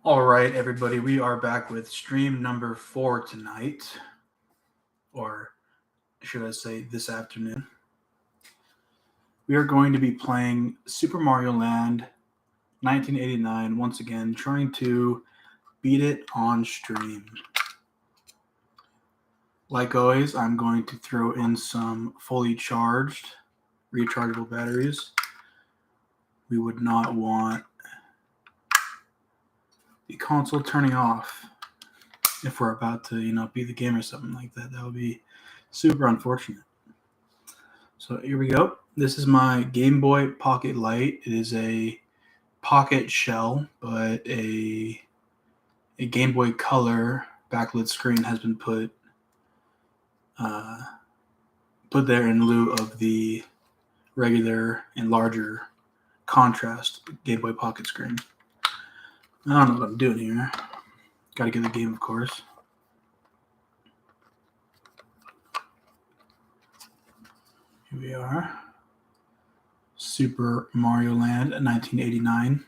All right, everybody, we are back with stream number 4 tonight, or should I say this afternoon. We are going to be playing Super Mario Land 1989, once again, trying to beat it on stream. Like always, I'm going to throw in some fully charged, rechargeable batteries. We would not want the console turning off if we're about to, beat the game or something like that. That would be super unfortunate. So here we go. This is my Game Boy Pocket Light. It is a pocket shell, but a Game Boy Color backlit screen has been put there in lieu of the regular and larger contrast Game Boy Pocket screen. I don't know what I'm doing here. Got to get the game, of course. Here we are. Super Mario Land 1989.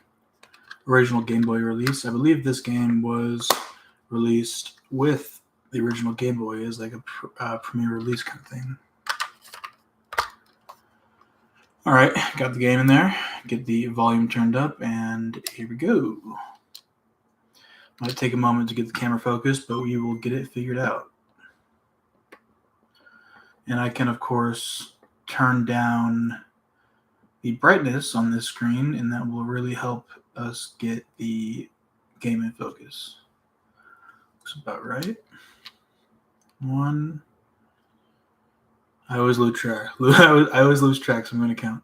Original Game Boy release. I believe this game was released with the original Game Boy as like a premiere release kind of thing. All right, got the game in there. Get the volume turned up, and here we go. Might take a moment to get the camera focused, but we will get it figured out. And I can, of course, turn down the brightness on this screen, and that will really help us get the game in focus. Looks about right. One. I always lose track. I always lose track, so I'm going to count.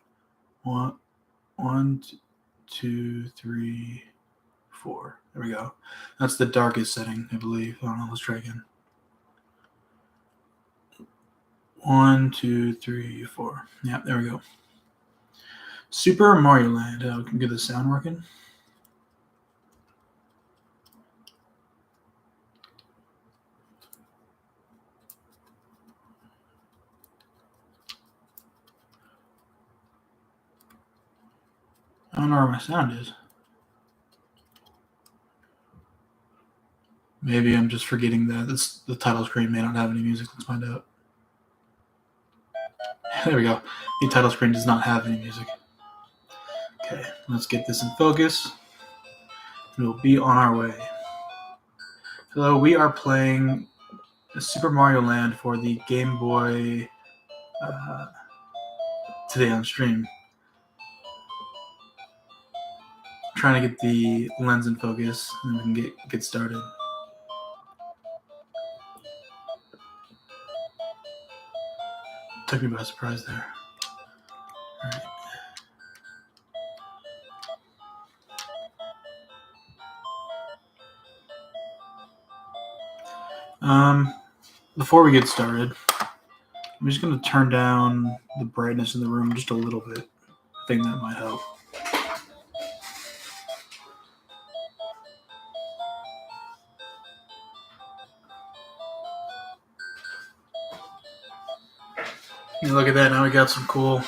One, 2, 3, 4. There we go. That's the darkest setting, I believe. I don't know. Let's try again. 1, 2, 3, 4. Yeah, there we go. Super Mario Land. We can get the sound working. I don't know where my sound is. Maybe I'm just forgetting that the title screen may not have any music. Let's find out. There we go. The title screen does not have any music. Okay, let's get this in focus. We'll be on our way. So we are playing Super Mario Land for the Game Boy today on stream. Trying to get the lens in focus, and we can get started. Took me by surprise there. All right. Before we get started, I'm just going to turn down the brightness in the room just a little bit. I think that might help. You look at that. Now we got some cool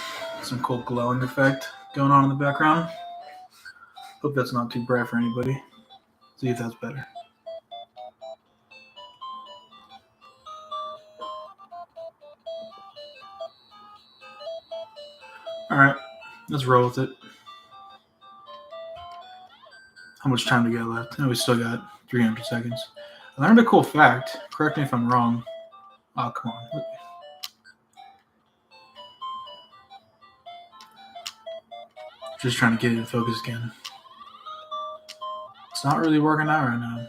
glowing effect going on in the background. Hope that's not too bright for anybody. See if that's better. All right, let's roll with it. How much time do we got left? Oh, we still got 300 seconds. I learned a cool fact. Correct me if I'm wrong. Oh, come on. Just trying to get it in focus again. It's not really working out right now.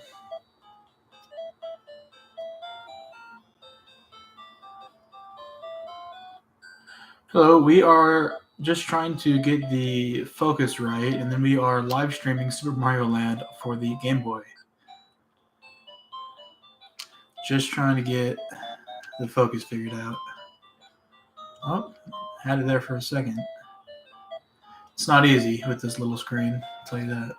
So we are just trying to get the focus right, and then we are live streaming Super Mario Land for the Game Boy. Just trying to get the focus figured out. Oh, had it there for a second. It's not easy with this little screen, I'll tell you that.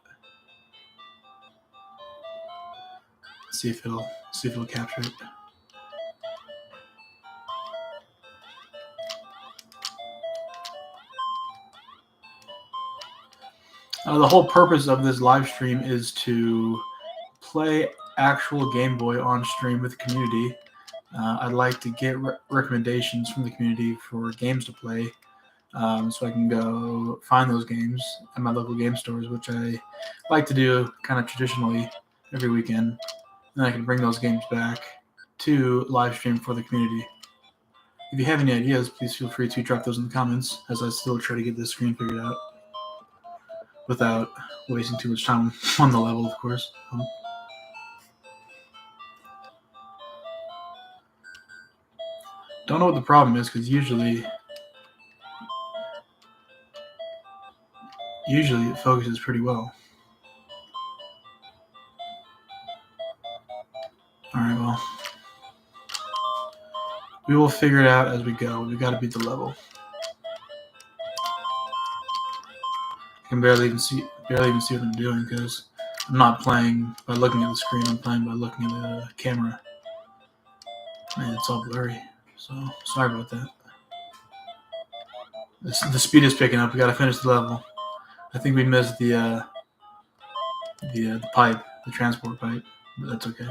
Let's see if it'll capture it. The whole purpose of this live stream is to play actual Game Boy on stream with the community. I'd like to get recommendations from the community for games to play, so I can go find those games at my local game stores, which I like to do kind of traditionally every weekend. And I can bring those games back to live stream for the community. If you have any ideas, please feel free to drop those in the comments as I still try to get this screen figured out without wasting too much time on the level, of course. Don't know what the problem is, because usually it focuses pretty well. Alright, well, we will figure it out as we go. We got to beat the level. I can barely even see what I'm doing, because I'm not playing by looking at the screen. I'm playing by looking at the camera. Man, it's all blurry. So sorry about that. The speed is picking up. We got to finish the level. I think we missed the pipe, the transport pipe, but that's okay.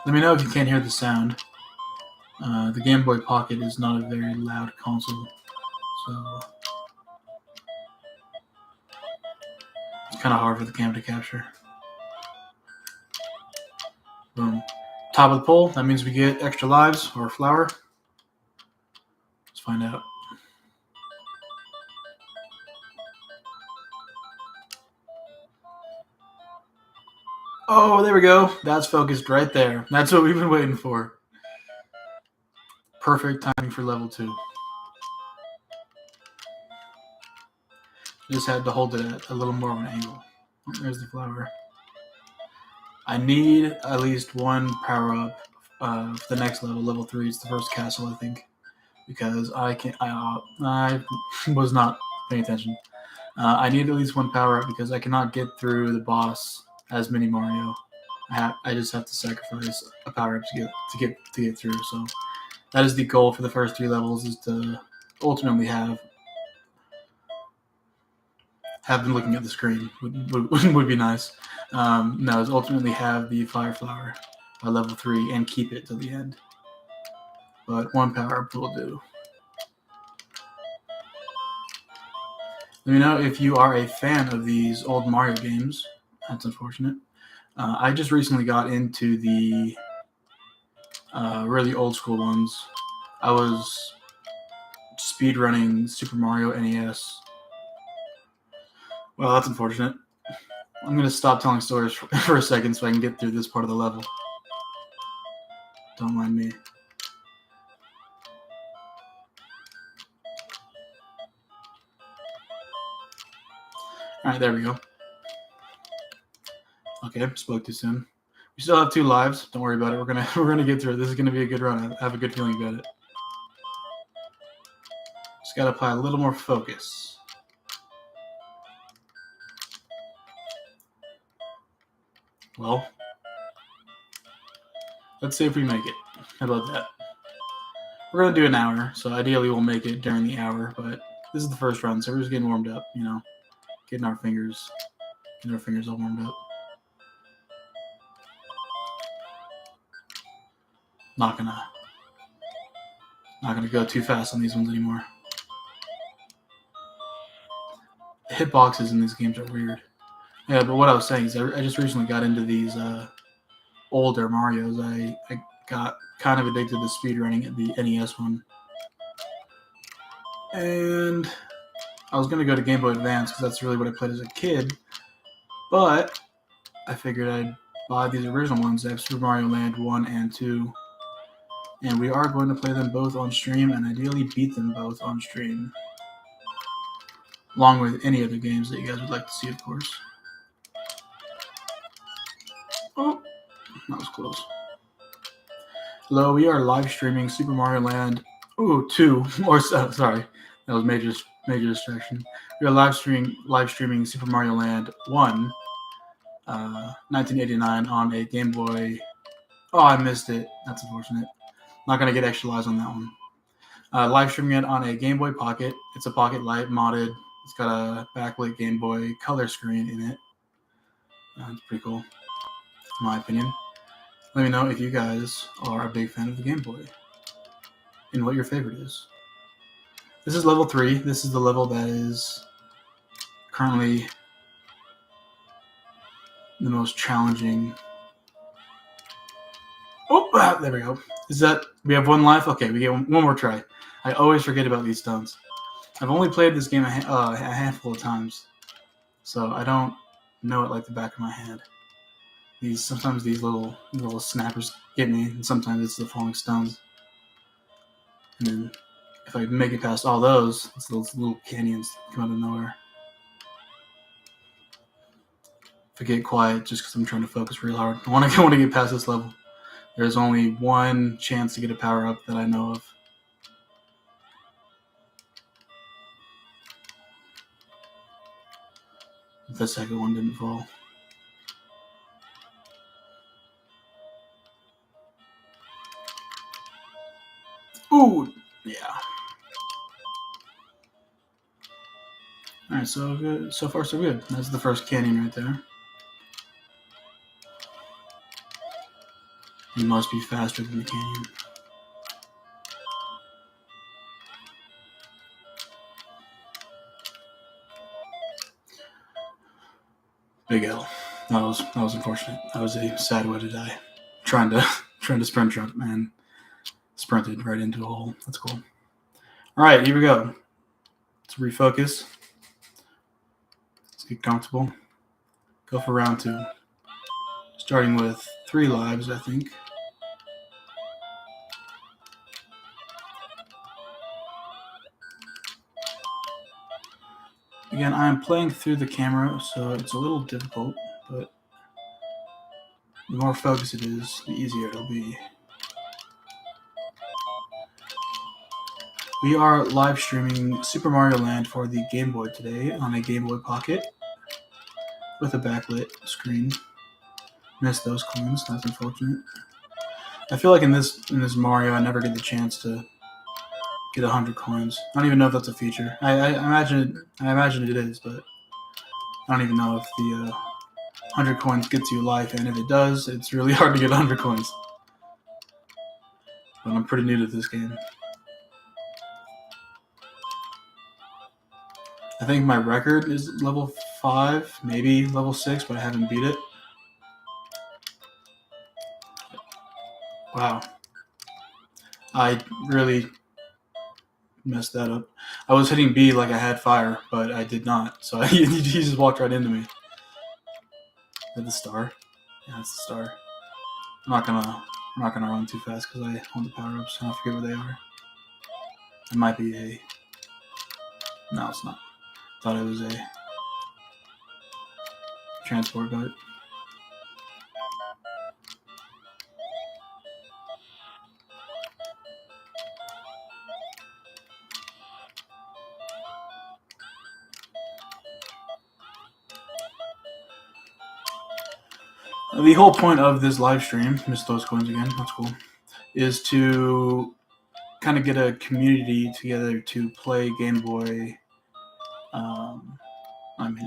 Let me know if you can't hear the sound. The Game Boy Pocket is not a very loud console, so it's kind of hard for the camera to capture. Boom. Top of the pole, that means we get extra lives or flower. Let's find out. Oh, there we go. That's focused right there. That's what we've been waiting for. Perfect timing for level 2. Just had to hold it at a little more of an angle. Oh, there's the flower. I need at least one power up for the next level, level 3. It's the first castle, I think, because I was not paying attention. I need at least one power up because I cannot get through the boss as Mini Mario. I just have to sacrifice a power up to get through. So that is the goal for the first 3 levels: is to ultimately have been looking at the screen would be nice. No, is ultimately have the Fire Flower by level 3 and keep it till the end. But one power up will do. Let me know if you are a fan of these old Mario games. That's unfortunate. I just recently got into the really old school ones. I was speedrunning Super Mario NES. Well, that's unfortunate. I'm going to stop telling stories for a second so I can get through this part of the level. Don't mind me. Alright, there we go. Okay, spoke too soon. We still have 2 lives. Don't worry about it. We're gonna get through it. This is gonna be a good run. I have a good feeling about it. Just gotta apply a little more focus. Well, let's see if we make it. How about that? We're gonna do an hour, so ideally we'll make it during the hour, but this is the first run, so we're just getting warmed up, you know, getting our fingers all warmed up. Not gonna go too fast on these ones anymore. The hitboxes in these games are weird. Yeah, but what I was saying is I just recently got into these older Marios. I got kind of addicted to speedrunning at the NES one. And I was going to go to Game Boy Advance because that's really what I played as a kid. But I figured I'd buy these original ones. I have Super Mario Land 1 and 2. And we are going to play them both on stream and ideally beat them both on stream. Along with any other games that you guys would like to see, of course. Oh, that was close. Hello, we are live streaming Super Mario Land 2, or sorry, that was major distraction. We are live streaming Super Mario Land 1, 1989 on a Game Boy. Oh, I missed it. That's unfortunate. Not gonna get extra lives on that one. Live streaming it on a Game Boy Pocket. It's a Pocket Light modded. It's got a backlit Game Boy color screen in it. It's pretty cool, in my opinion. Let me know if you guys are a big fan of the Game Boy and what your favorite is. This is level 3. This is the level that is currently the most challenging. Oh, there we go. Is that we have 1 life? Okay, we get one more try. I always forget about these stones. I've only played this game a handful of times, so I don't know it like the back of my hand. Sometimes these little snappers get me, and sometimes it's the falling stones. And then if I make it past all those, it's those little canyons that come out of nowhere. If I get quiet, just because I'm trying to focus real hard, I want to get past this level. There's only 1 chance to get a power up that I know of. If the second one didn't fall. Ooh, yeah. All right, so good. So far, so good. That's the first canyon right there. You must be faster than the canyon. Big L. That was unfortunate. That was a sad way to die. Trying to sprint jump and sprinted right into a hole. That's cool. All right, here we go. Let's refocus. Let's get comfortable. Go for round 2. Starting with 3 lives, I think. Again, I'm playing through the camera, so it's a little difficult, but the more focused it is, the easier it'll be. We are live streaming Super Mario Land for the Game Boy today on a Game Boy Pocket with a backlit screen. Missed those coins, that's unfortunate. I feel like in this Mario, I never get the chance to get 100 coins. I don't even know if that's a feature. I imagine it is, but I don't even know if the 100 coins gets you life, and if it does, it's really hard to get 100 coins. But I'm pretty new to this game. I think my record is level 5, maybe level 6, but I haven't beat it. Wow. I really messed that up. I was hitting B like I had fire, but I did not. So he just walked right into me. Is that the star? Yeah, that's the star. I'm not gonna run too fast because I want the power ups. I forget where they are. It might be a. No, it's not. Thought it was a transport boat. The whole point of this live stream, missed those coins again, that's cool, is to kind of get a community together to play Game Boy.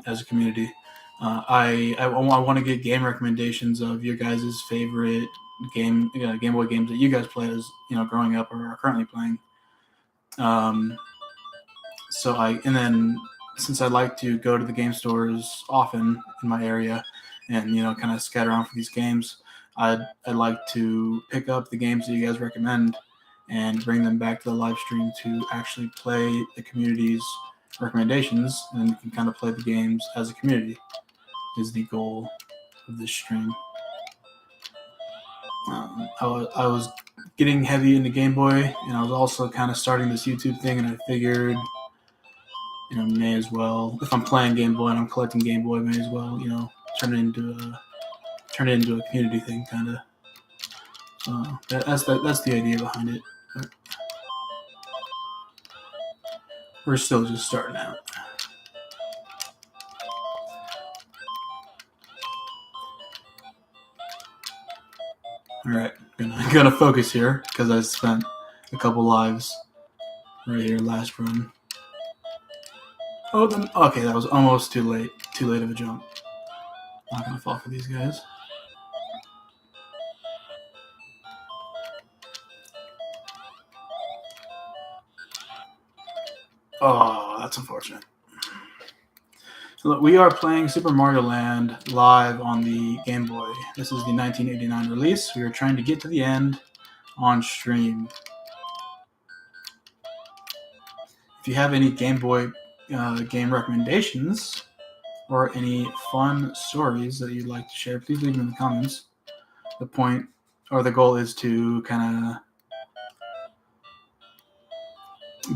As a community, I want to get game recommendations of your guys' favorite Game Boy games that you guys played as growing up or are currently playing. And then since I like to go to the game stores often in my area, and kind of scatter around for these games, I'd like to pick up the games that you guys recommend and bring them back to the live stream to actually play the community's recommendations, and we can kind of play the games as a community is the goal of this stream. I was getting heavy into Game Boy, and I was also kind of starting this YouTube thing, and I figured may as well, if I'm playing Game Boy and I'm collecting Game Boy, may as well turn it into a community thing, kind of. So that's the idea behind it. But we're still just starting out. All right, gonna focus here because I spent a couple lives right here, last run. Oh, okay, that was almost too late. Too late of a jump. Not gonna fall for these guys. Oh, that's unfortunate. So look, we are playing Super Mario Land live on the Game Boy. This is the 1989 release. We are trying to get to the end on stream. If you have any Game Boy game recommendations or any fun stories that you'd like to share, please leave them in the comments. The point or the goal is to kind of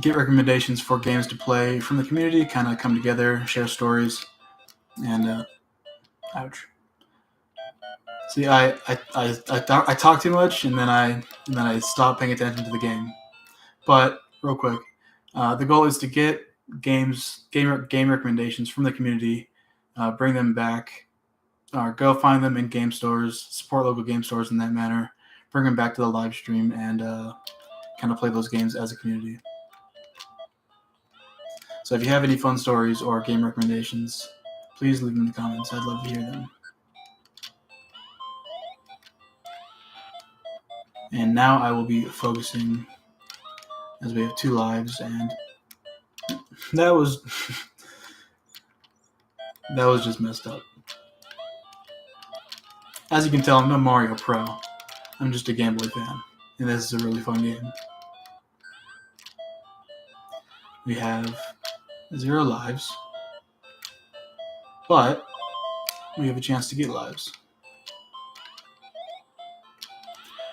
get recommendations for games to play from the community, kind of come together, share stories, and ouch. See, I talk too much, and then I stop paying attention to the game. But real quick, the goal is to get game recommendations from the community, bring them back, or go find them in game stores, support local game stores in that manner, bring them back to the live stream, and kind of play those games as a community. So if you have any fun stories or game recommendations, please leave them in the comments. I'd love to hear them. And now I will be focusing, as we have 2 lives, and that was just messed up. As you can tell, I'm no Mario Pro. I'm just a Game Boy fan, and this is a really fun game. We have 0 lives, but we have a chance to get lives.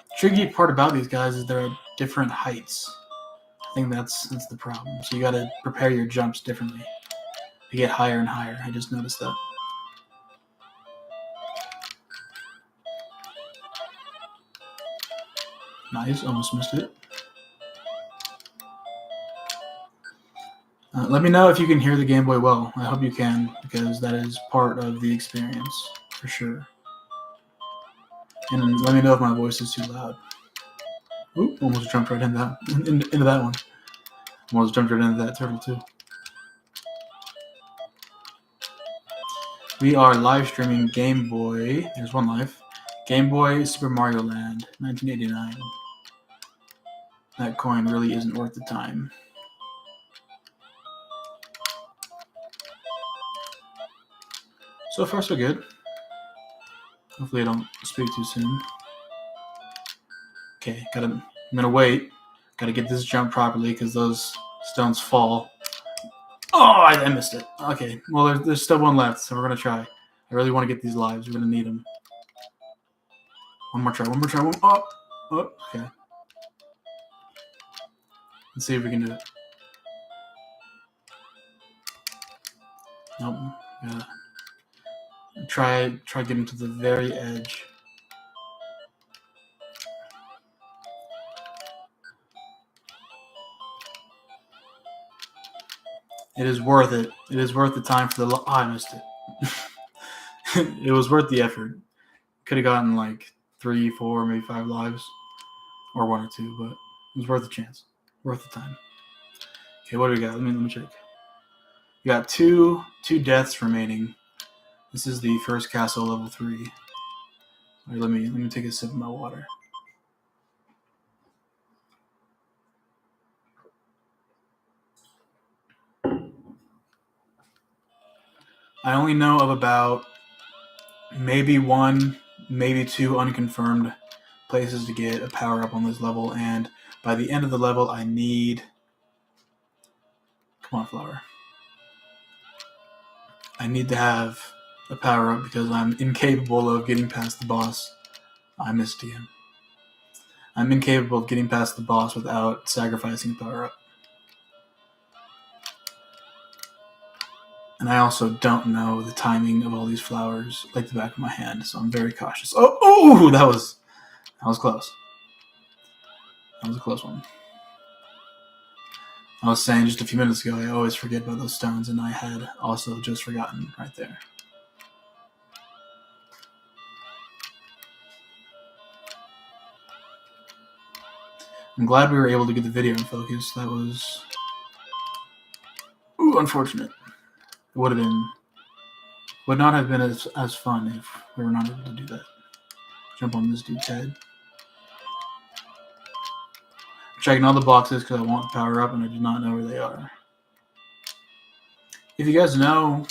The tricky part about these guys is they're at different heights. I think that's the problem. So you got to prepare your jumps differently. They get higher and higher. I just noticed that. Nice, almost missed it. Let me know if you can hear the Game Boy well. I hope you can, because that is part of the experience, for sure. And let me know if my voice is too loud. Oop, almost jumped right into that one. Almost jumped right into that turtle, too. We are live streaming Game Boy. There's one live. Game Boy Super Mario Land, 1989. That coin really isn't worth the time. So far, so good. Hopefully I don't speak too soon. Okay, I'm gonna wait. Gotta get this jump properly because those stones fall. Oh, I missed it. Okay, well, there's still one left, so we're gonna try. I really want to get these lives. We're gonna need them. One more try. Oh, okay. Let's see if we can do it. Nope. Yeah. Try getting to the very edge. It is worth it. It is worth the time for the. Oh, I missed it. It was worth the effort. Could have gotten like 3, 4, maybe 5 lives, or 1 or 2, but it was worth the chance. Worth the time. Okay, what do we got? Let me check. We got two deaths remaining. This is the first castle, level 3. Right, let me take a sip of my water. I only know of about maybe 1, maybe 2 unconfirmed places to get a power up on this level, and by the end of the level, I need. Come on, flower. I need to have a power up because I'm incapable of getting past the boss. I missed again. I'm incapable of getting past the boss without sacrificing a power up. And I also don't know the timing of all these flowers like the back of my hand, so I'm very cautious. Oh, that was close. That was a close one. I was saying just a few minutes ago, I always forget about those stones, and I had also just forgotten right there. I'm glad we were able to get the video in focus. That was Ooh, unfortunate. It would not have been as fun if we were not able to do that. Jump on this dude's head. Checking all the boxes because I want the power up and I do not know where they are. If you guys know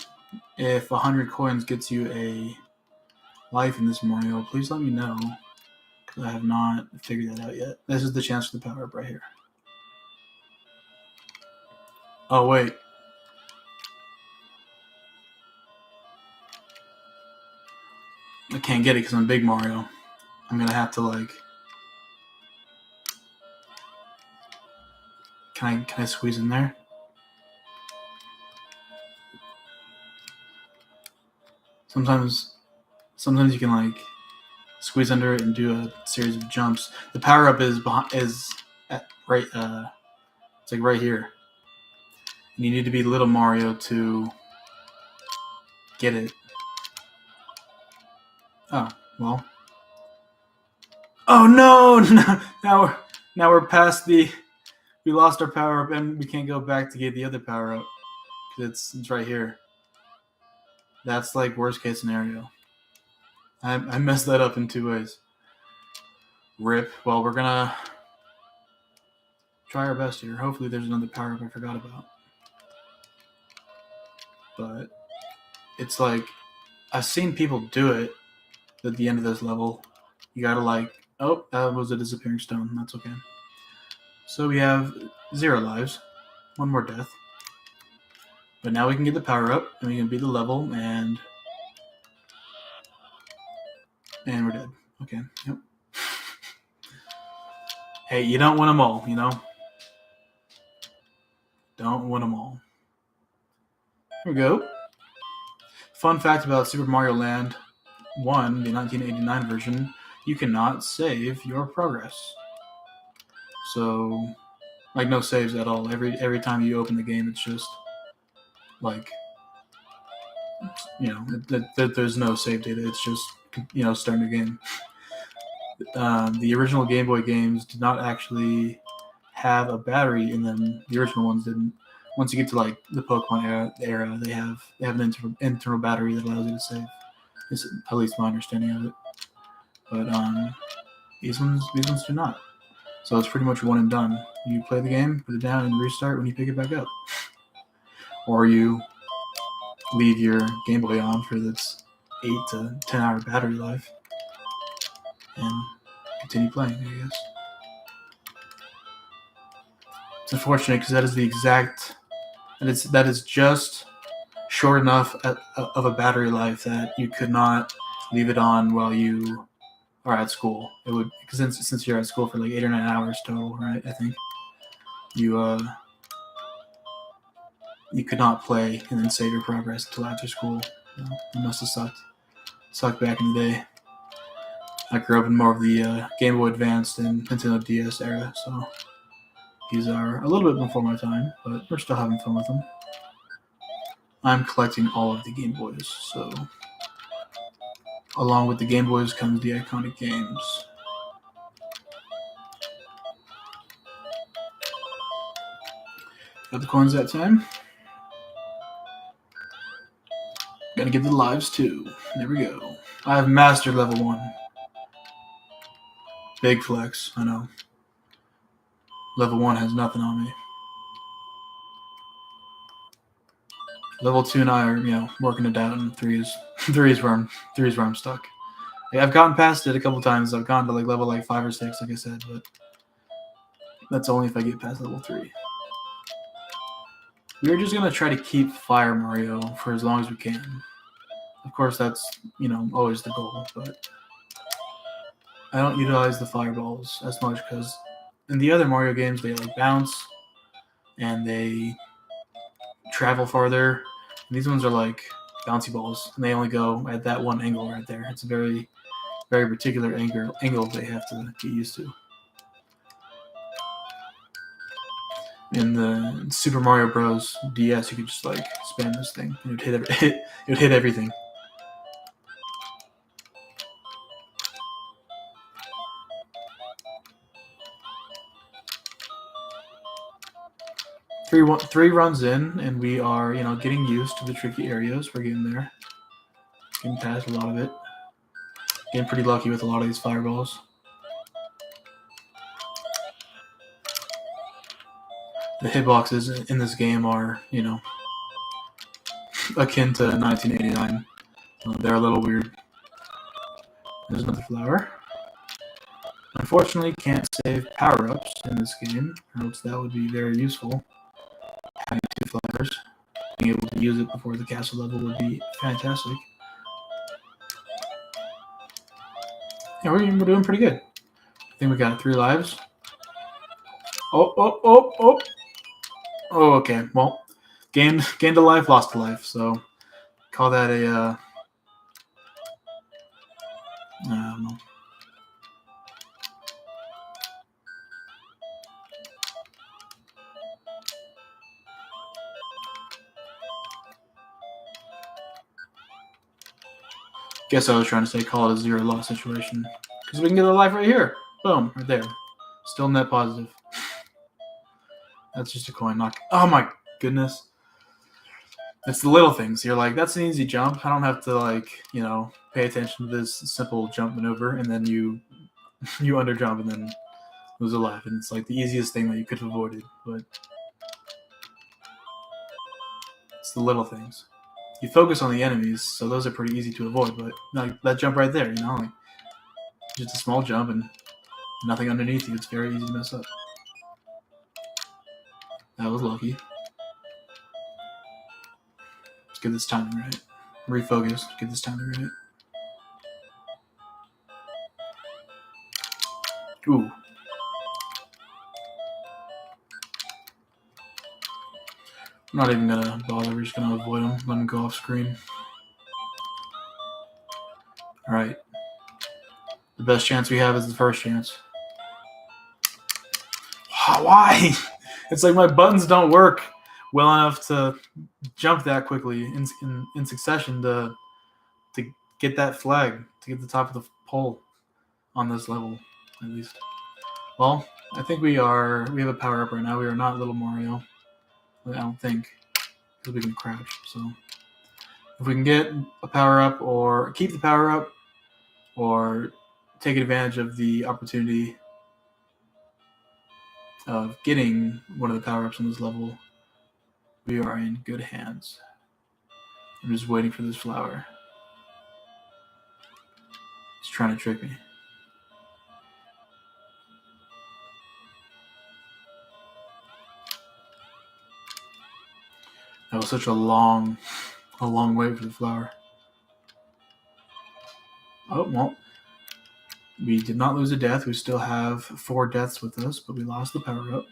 if 100 coins gets you a life in this Mario, please let me know because I have not figured that out yet. This is the chance for the power up right here. Oh, wait. I can't get it because I'm Big Mario. I'm going to have to, like... Can I squeeze in there? Sometimes you can, like, squeeze under it and do a series of jumps. The power up is right. It's like right here. And you need to be Little Mario to get it. Oh well. Oh no! Now we're past the. We lost our power up and we can't go back to get the other power up. It's right here. That's like worst case scenario. I messed that up in 2 ways. Rip. Well, we're gonna try our best here. Hopefully there's another power up I forgot about. But it's like I've seen people do it at the end of this level. You gotta like, oh, that was a disappearing stone. That's okay. So we have 0 lives, 1 more death. But now we can get the power up and we can beat the level and we're dead. Okay. Yep. Hey, you don't win them all, you know? Don't win them all. Here we go. Fun fact about Super Mario Land 1, the 1989 version, you cannot save your progress. So, like, no saves at all. Every time you open the game, it's just, like, you know, there's no save data. It's just, you know, starting the game. The original Game Boy games did not actually have a battery in them. The original ones didn't. Once you get to like the Pokemon era, they have an internal battery that allows you to save. It's at least my understanding of it. But these ones do not. So it's pretty much one and done. You play the game, put it down, and restart when you pick it back up, or you leave your Game Boy on for its 8 to 10 hour battery life and continue playing, I guess. It's unfortunate because that is the exact, that is just short enough of a battery life that you could not leave it on while you are at school. It would, because since you're at school for like 8 or 9 hours total, right? I think you could not play and then save your progress until after school. You know, it must have sucked back in the day. I grew up in more of the Game Boy Advanced and Nintendo DS era, so these are a little bit before my time, but we're still having fun with them. I'm collecting all of the Game Boys, so along with the Game Boys comes the iconic games. Got the coins that time. Gotta get the lives too. There we go. I have mastered level 1. Big flex, I know. Level 1 has nothing on me. Level 2 and I are, you know, working it out, and 3 is where I'm stuck. Like, I've gotten past it a couple times. I've gone to like level like 5 or 6, like I said, but that's only if I get past level 3. We're just gonna try to keep Fire Mario for as long as we can. Of course, that's, you know, always the goal, but I don't utilize the fireballs as much because in the other Mario games they like bounce and they travel farther. And these ones are like bouncy balls, and they only go at that one angle right there. It's a very, very particular angle they have to get used to. In the Super Mario Bros. DS, you could just like spam this thing, and it would hit everything. Three runs in, and we are, getting used to the tricky areas. We're getting there. Getting past a lot of it. Getting pretty lucky with a lot of these fireballs. The hitboxes in this game are, akin to 1989. They're a little weird. There's another flower. Unfortunately, can't save power-ups in this game, or else that would be very useful. Having 2 flowers, being able to use it before the castle level would be fantastic. Yeah, we're doing pretty good. I think we got 3 lives. Oh. Oh, okay. Well, gained a life, lost a life. So call that a I don't know. Guess I was trying to say call it a 0 loss situation. Because we can get a life right here. Boom, right there. Still net positive. That's just a coin knock. Oh my goodness. It's the little things. You're like, that's an easy jump. I don't have to pay attention to this simple jump maneuver, and then you under jump and then lose a life. And it's like the easiest thing that you could have avoided. But it's the little things. You focus on the enemies, so those are pretty easy to avoid. But that jump right there, just a small jump and nothing underneath you. It's very easy to mess up. That was lucky. Let's get this timing right. Refocus. Get this timing right. Ooh. I'm not even gonna bother. We're just gonna avoid him. Let him go off screen. Alright. The best chance we have is the first chance. Why? It's like my buttons don't work well enough to jump that quickly in succession to get that flag, to get the top of the pole on this level, at least. Well, I think we have a power up right now. We are not Little Mario. I don't think, because we can crouch. So if we can get a power up, or keep the power up, or take advantage of the opportunity of getting one of the power ups on this level, we are in good hands. I'm just waiting for this flower. He's trying to trick me. That was such a long wait for the flower. Oh, well. We did not lose a death. We still have 4 deaths with us, but we lost the power up.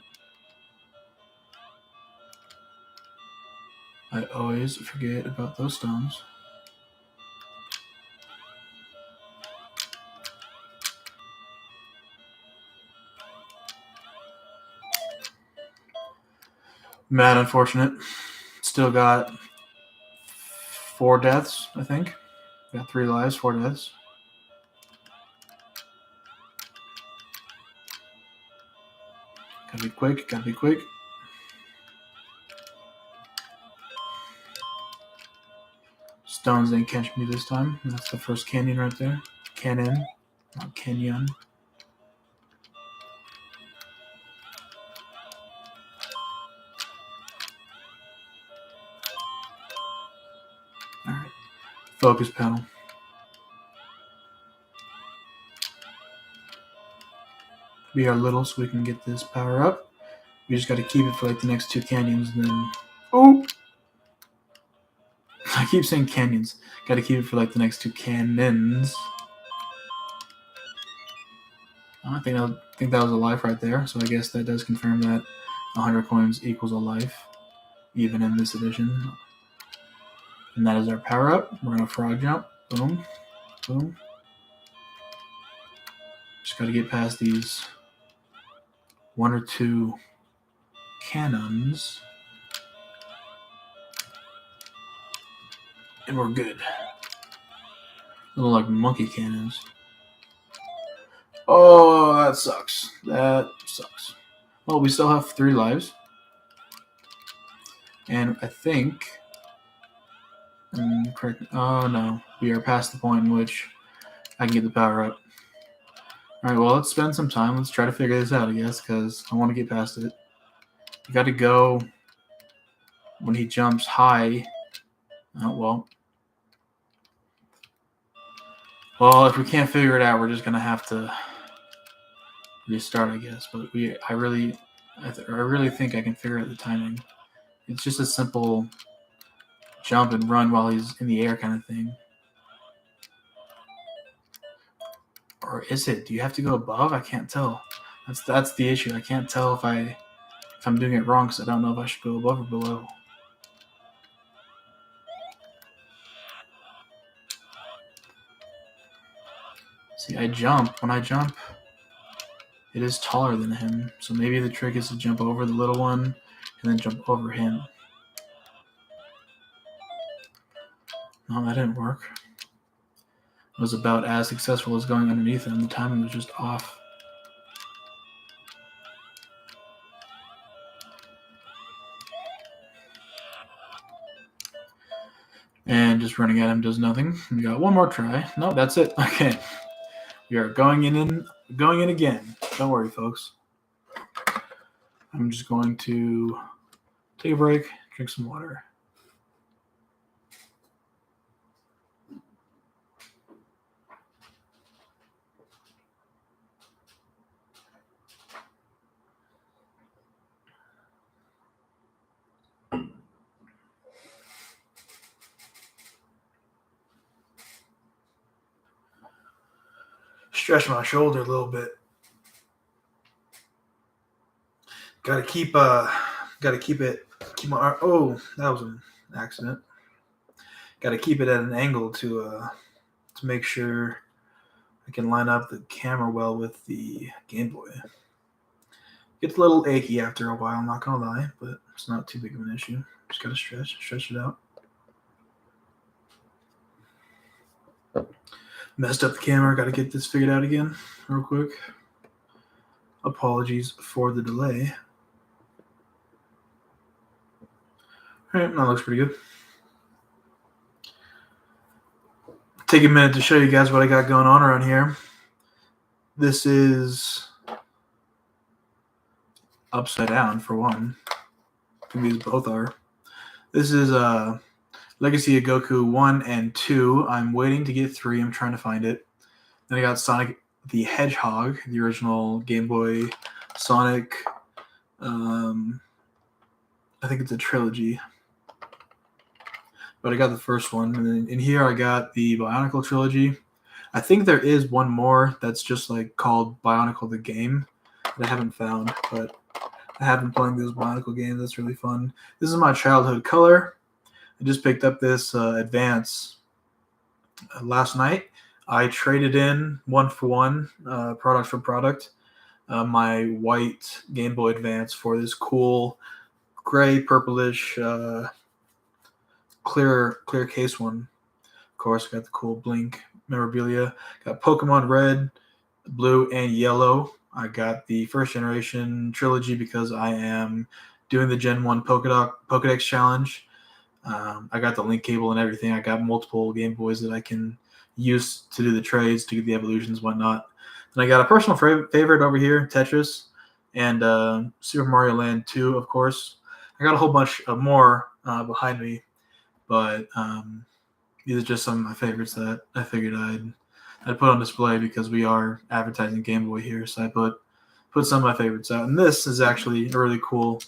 I always forget about those stones. Mad unfortunate. Still got 4 deaths, I think. Got 3 lives, 4 deaths. Gotta be quick. Stones didn't catch me this time. That's the first canyon right there. Cannon, not canyon. Alright. Focus panel. We are little, so we can get this power up. We just gotta keep it for the next 2 canyons, and then... Oh! I keep saying canyons. Gotta keep it for the next 2 cannons. I think that was a life right there, so I guess that does confirm that 100 coins equals a life, even in this edition. And that is our power up. We're gonna frog jump. Boom. Boom. Just gotta get past these 1 or 2 cannons. And we're good. Little monkey cannons. Oh, that sucks. Well, we still have 3 lives. And I think, correct. Oh no, we are past the point in which I can get the power up. All right, well, let's spend some time. Let's try to figure this out, I guess, because I want to get past it. You got to go when he jumps high. Oh well. Well, if we can't figure it out, we're just gonna have to restart, I guess. But I really think I can figure out the timing. It's just a simple jump and run while he's in the air kind of thing. Or is it? Do you have to go above? I can't tell. That's the issue. I can't tell if I'm doing it wrong because I don't know if I should go above or below. See, I jump. When I jump, it is taller than him. So maybe the trick is to jump over the little one and then jump over him. No, that didn't work. It was about as successful as going underneath him. The timing was just off. And just running at him does nothing. We got one more try. No, that's it. Okay. We are going in again. Don't worry, folks. I'm just going to take a break, drink some water. Stretch my shoulder a little bit. Gotta keep my arm. Oh, that was an accident. Gotta keep it at an angle to make sure I can line up the camera well with the Game Boy. Gets a little achy after a while, I'm not gonna lie, but it's not too big of an issue. Just gotta stretch it out. Messed up the camera, gotta get this figured out again real quick. Apologies for the delay. Alright, that looks pretty good. Take a minute to show you guys what I got going on around here. This is upside down for one. These both are. This is Legacy of Goku 1 and 2. I'm waiting to get 3. I'm trying to find it. Then I got Sonic the Hedgehog, the original Game Boy Sonic. I think it's a trilogy. But I got the first one. And then in here I got the Bionicle trilogy. I think there is one more that's just like called Bionicle the Game that I haven't found, but I have been playing those Bionicle games. That's really fun. This is my childhood color. I just picked up this Advance last night. I traded in 1-for-1, product for product, my white Game Boy Advance for this cool gray purplish clear case one. Of course, got the cool Blink memorabilia. Got Pokemon Red, Blue, and Yellow. I got the first generation trilogy because I am doing the Gen 1 Pokedex challenge. I got the link cable and everything. I got multiple Game Boys that I can use to do the trades, to get the evolutions, whatnot. And I got a personal favorite over here, Tetris, and Super Mario Land 2, of course. I got a whole bunch of more behind me, but these are just some of my favorites that I figured I'd put on display because we are advertising Game Boy here. So I put some of my favorites out. And this is actually a really cool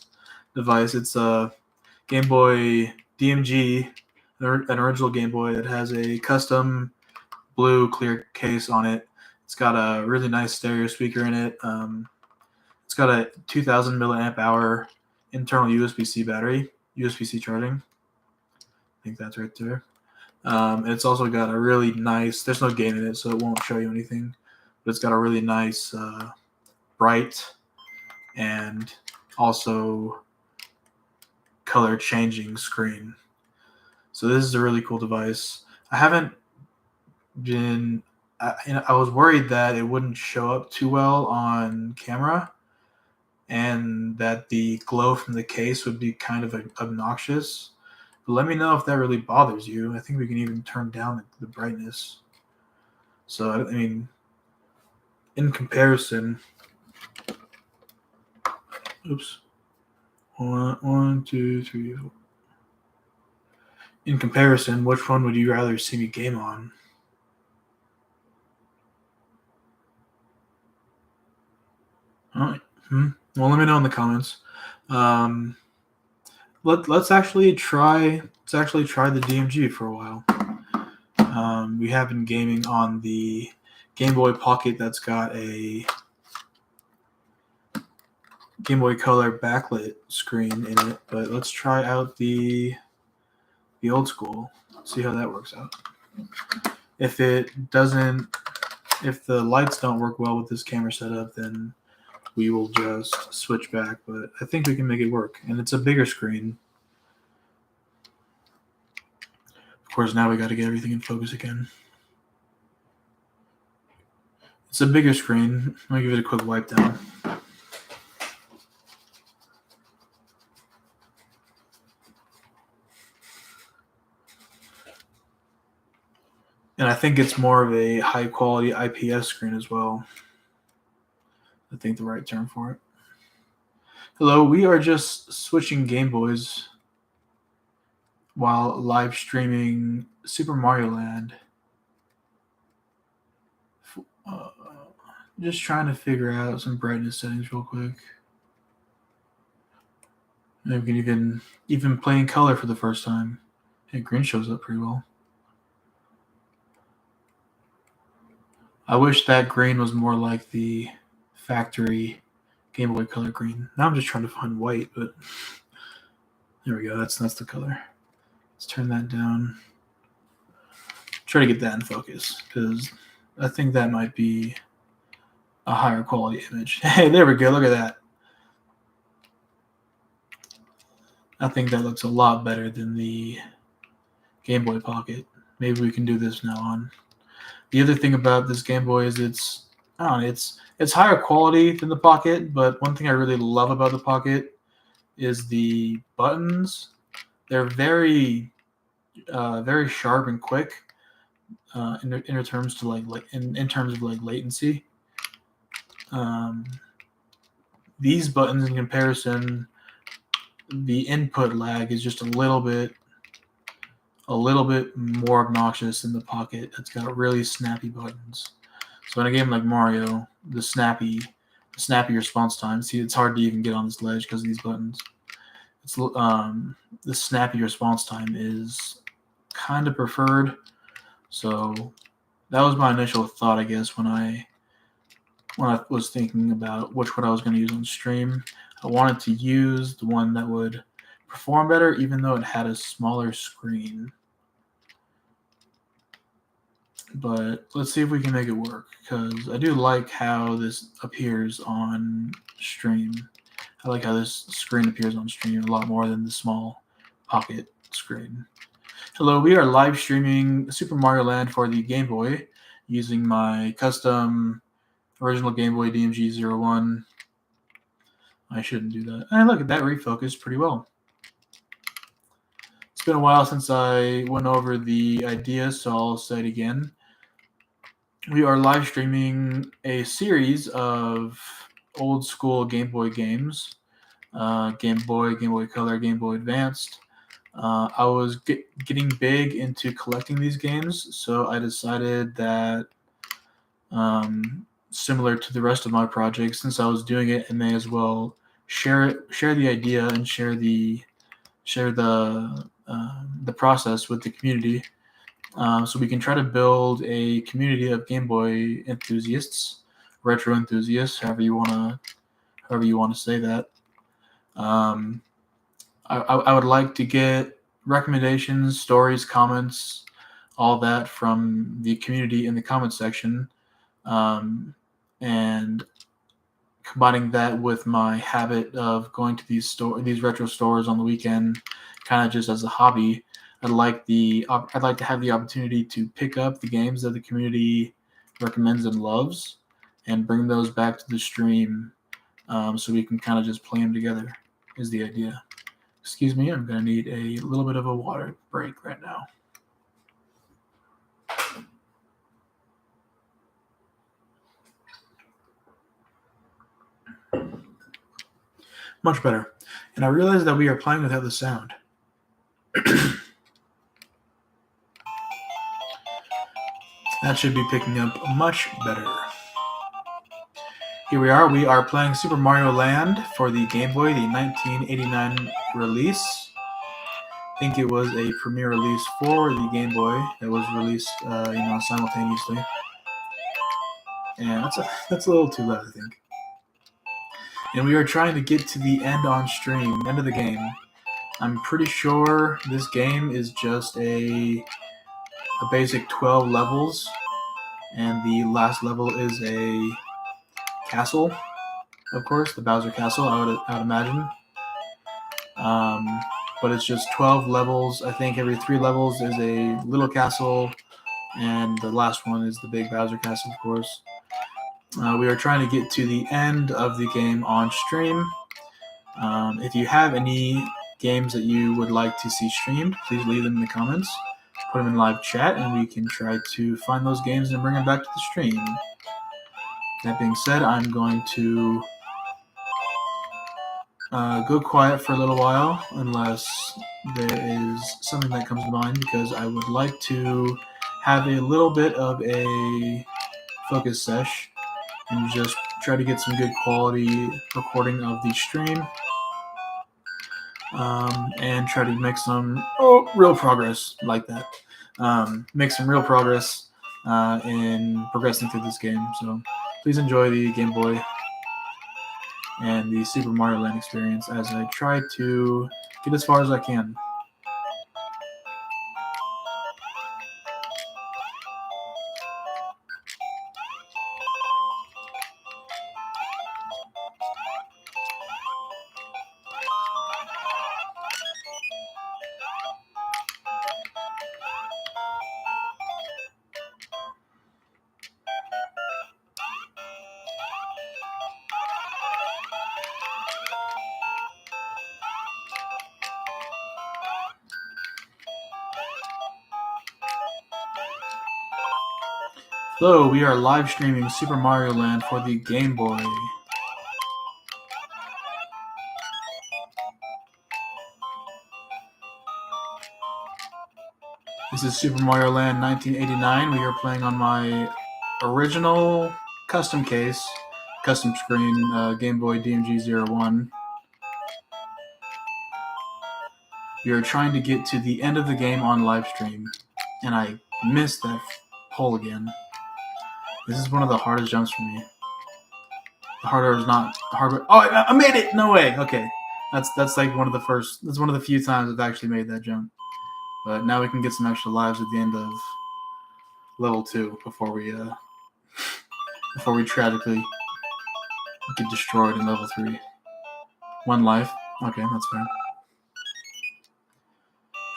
device. It's a Game Boy DMG, an original Game Boy that has a custom blue clear case on it. It's got a really nice stereo speaker in it. It's got a 2,000 milliamp hour internal USB-C battery, USB-C charging. I think that's right there. And it's also got a really nice, there's no gain in it, so it won't show you anything, but it's got a really nice bright and also color changing screen. So this is a really cool device. I haven't been, I was worried that it wouldn't show up too well on camera, and that the glow from the case would be kind of obnoxious. But let me know if that really bothers you. I think we can even turn down the brightness. So, I mean, in comparison, oops, one, two, three, four. In comparison, which one would you rather see me game on? All right. Well, let me know in the comments. Let's actually try the DMG for a while. We have been gaming on the Game Boy Pocket that's got a Game Boy Color backlit screen in it, but let's try out the old school. See how that works out. If the lights don't work well with this camera setup, then we will just switch back. But I think we can make it work, and it's a bigger screen. Of course, now we got to get everything in focus again. It's a bigger screen. Let me give it a quick wipe down. And I think it's more of a high quality IPS screen as well. I think the right term for it. Hello, we are just switching Game Boys while live streaming Super Mario Land. Just trying to figure out some brightness settings real quick. Maybe we can even play in color for the first time. Hey, green shows up pretty well. I wish that green was more like the factory Game Boy Color green. Now I'm just trying to find white, but there we go. That's the color. Let's turn that down. Try to get that in focus because I think that might be a higher quality image. Hey, there we go. Look at that. I think that looks a lot better than the Game Boy Pocket. Maybe we can do this now on. The other thing about this Game Boy is it's higher quality than the Pocket, but one thing I really love about the Pocket is the buttons. They're very sharp and quick in terms to in terms of latency. These buttons in comparison, the input lag is just a little bit more obnoxious than the Pocket. It's got really snappy buttons. So in a game like Mario, the snappy response time. See, it's hard to even get on this ledge because of these buttons. It's the snappy response time is kind of preferred. So that was my initial thought, I guess, when I was thinking about which one I was going to use on stream. I wanted to use the one that would perform better, even though it had a smaller screen. But let's see if we can make it work, because I do like how this appears on stream. I like how this screen appears on stream a lot more than the small Pocket screen. Hello, we are live streaming Super Mario Land for the Game Boy using my custom original Game Boy DMG-01. I shouldn't do that. And look at that, refocused pretty well. It's been a while since I went over the idea, so I'll say it again. We are live streaming a series of old school Game Boy games. Game Boy, Game Boy Color, Game Boy Advanced. I was getting big into collecting these games, so I decided that similar to the rest of my projects, since I was doing it, I may as well share the idea and share the process with the community, so we can try to build a community of Game Boy enthusiasts, retro enthusiasts, however you want to say that. I would like to get recommendations, stories, comments, all that from the community in the comment section, and combining that with my habit of going to these retro stores on the weekend, kind of just as a hobby. I'd like to have the opportunity to pick up the games that the community recommends and loves, and bring those back to the stream so we can kind of just play them together is the idea. Excuse me, I'm going to need a little bit of a water break right now. Much better. And I realized that we are playing without the sound. That should be picking up much better. Here we are. We are playing Super Mario Land for the Game Boy, the 1989 release. I think it was a premiere release for the Game Boy that was released, simultaneously. And that's a little too loud, I think. And we are trying to get to the end on stream, end of the game. I'm pretty sure this game is just a basic 12 levels, and the last level is a castle, of course, the Bowser Castle, I would imagine. But it's just 12 levels. I think every 3 levels is a little castle, and the last one is the big Bowser Castle, of course. We are trying to get to the end of the game on stream. If you have any games that you would like to see streamed, please leave them in the comments. Put them in live chat, and we can try to find those games and bring them back to the stream. That being said, I'm going to go quiet for a little while, unless there is something that comes to mind, because I would like to have a little bit of a focus sesh and just try to get some good quality recording of the stream, and try to make some real progress like that. Make some real progress in progressing through this game. So please enjoy the Game Boy and the Super Mario Land experience as I try to get as far as I can. Hello, we are live streaming Super Mario Land for the Game Boy. This is Super Mario Land 1989. We are playing on my original custom case, custom screen, Game Boy DMG-01. We are trying to get to the end of the game on live stream, and I missed that pole again. This is one of the hardest jumps for me. The harder is not hard. Oh, I made it! No way. Okay, that's like one of the first. That's one of the few times I've actually made that jump. But now we can get some extra lives at the end of level 2 before we tragically get destroyed in level 3. 1 life. Okay, that's fair.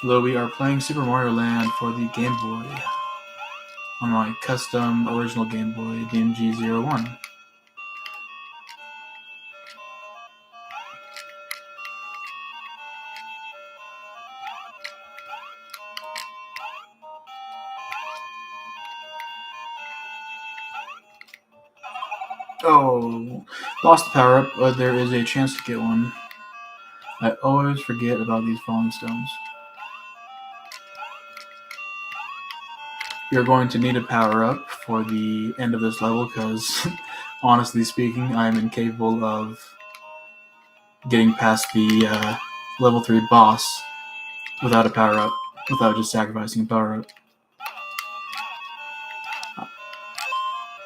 Hello, we are playing Super Mario Land for the Game Boy on my custom original Game Boy DMG-01. Oh, lost the power up, but there is a chance to get one. I always forget about these falling stones. You're going to need a power up for the end of this level because, honestly speaking, I am incapable of getting past the level 3 boss without a power up, without just sacrificing a power up.